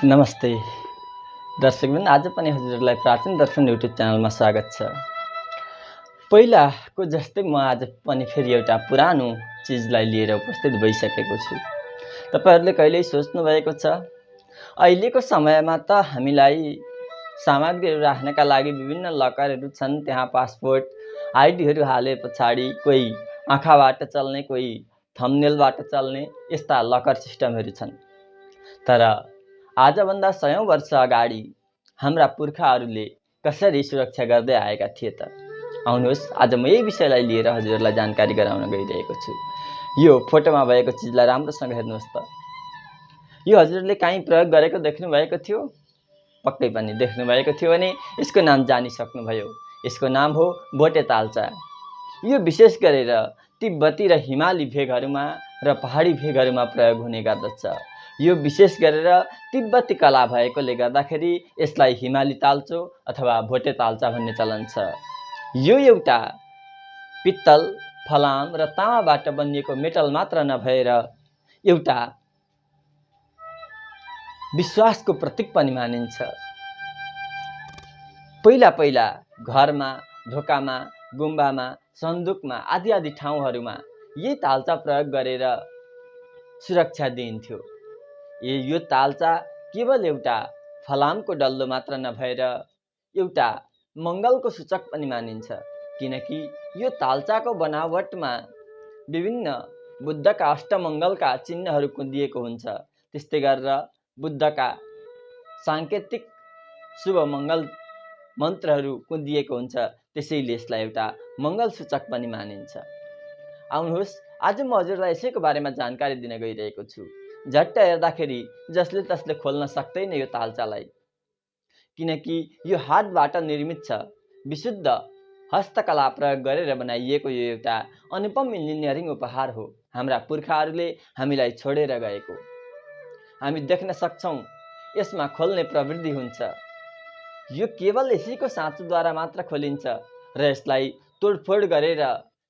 नमस्ते दर्शकवृन्द, आज पनि हजुरहरूलाई प्राचीन दर्शन युट्युब च्यानलमा स्वागत छ। पहिलाको जस्तै म आज पनि फेरि एउटा पुरानो चिजलाई लिएर उपस्थित भइसकेको छु। तपाईहरूले कहिल्यै सोच्नु भएको छ, अहिलेको समयमा त हामीलाई सामग्रीहरू राख्नका लागि विभिन्न लकरहरू छन्। त्यहाँ पासपोर्ट आइडीहरू हाले पछाडि कोही आँखाबाट चल्ने, कोही थम्बनेलबाट चल्ने यस्ता लकर सिस्टमहरू छन्। तर आजभन्दा 100औं वर्ष अगाडि हाम्रा पुर्खाहरूले कसरी सुरक्षा गर्दै आएका थिए त? आउनुहोस्, आज म यही विषयलाई लिएर हजुरहरूलाई जानकारी गराउन गइरहेको छु। यो फोटोमा भएको चिजलाई राम्रोसँग हेर्नुहोस् त। यो हजुरले कहीँ प्रयोग गरेको देख्नु भएको थियो? पक्कै पनि देख्नु भएको थियो भने यसको नाम जानिसक्नुभयो। यसको नाम हो भोटे तालचा। यो विशेष गरेर तिब्बती र हिमाली भेगहरूमा र पहाडी भेगहरूमा प्रयोग हुने गर्दछ। यो विशेष गरेर तिब्बती कला भएकोले गर्दाखेरि यसलाई हिमाली ताल्चो अथवा भोटे तालचा भन्ने चलन छ। यो एउटा पित्तल, फलाम र तामाबाट बनिएको मेटल मात्र नभएर एउटा विश्वासको प्रतीक पनि मानिन्छ। पहिला घरमा, ढोकामा, गुम्बामा, सन्दुकमा आदि ठाउँहरूमा यही तालचा प्रयोग गरेर सुरक्षा दिइन्थ्यो। यो तालचा केवल एउटा फलामको डल्लो मात्र नभएर एउटा मङ्गलको सूचक पनि मानिन्छ, किनकि यो तालचाको बनावटमा विभिन्न बुद्धका अष्टमङ्गलका चिन्हहरू कुँदिएको हुन्छ। त्यस्तै गरेर बुद्धका साङ्केतिक शुभ मङ्गल मन्त्रहरू कुँदिएको हुन्छ। त्यसैले यसलाई एउटा मङ्गल सूचक पनि मानिन्छ। आउनुहोस्, आज म हजुरलाई यसैको बारेमा जानकारी दिन गइरहेको छु। झट्ट हेर्दाखेरि जसले तसले खोल्न सक्दैन यो तालचालाई, किनकि यो हातबाट निर्मित छ। विशुद्ध हस्तकला प्रयोग गरेर बनाइएको यो एउटा अनुपम इन्जिनियरिङ उपहार हो। हाम्रा पुर्खाहरूले हामीलाई छोडेर गएको। हामी देख्न सक्छौँ यसमा खोल्ने प्रवृत्ति हुन्छ। यो केवल यसैको साँचोद्वारा मात्र खोलिन्छ र यसलाई तोडफोड गरेर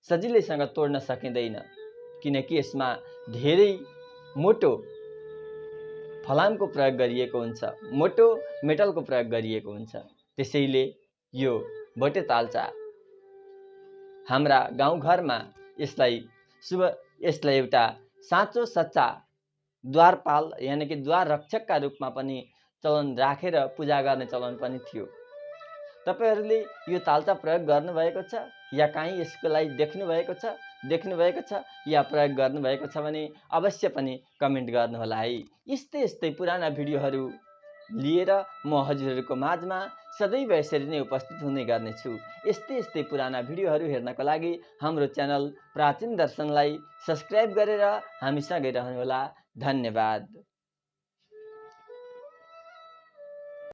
सजिलैसँग तोड्न सकिँदैन, किनकि यसमा धेरै मोटो फलामको प्रयोग गरिएको हुन्छ, मोटो मेटलको प्रयोग गरिएको हुन्छ। त्यसैले यो भोटे तालचा हाम्रा गाउँघरमा यसलाई एउटा साँचो सच्चा द्वारपाल यानि कि द्वार रक्षकका रूपमा पनि चलन राखेर पूजा गर्ने चलन पनि थियो। तपाईहरूले यो तालचा प्रयोग गर्नुभएको छ या कहीँ यसको लागि देख्नु भएको छ या प्रयोग गर्नुभएको छ भने अवश्य पनि कमेन्ट गर्नुहोला है। यस्तै पुराना भिडियोहरू लिएर म हजुरहरूको माझमा सदैव यसरी नै उपस्थित हुने गर्नेछु। यस्तै पुराना भिडियोहरू हेर्नको लागि हाम्रो च्यानल प्राचीन दर्शनलाई सब्स्क्राइब गरेर हामीसँगै रहनुहोला। धन्यवाद।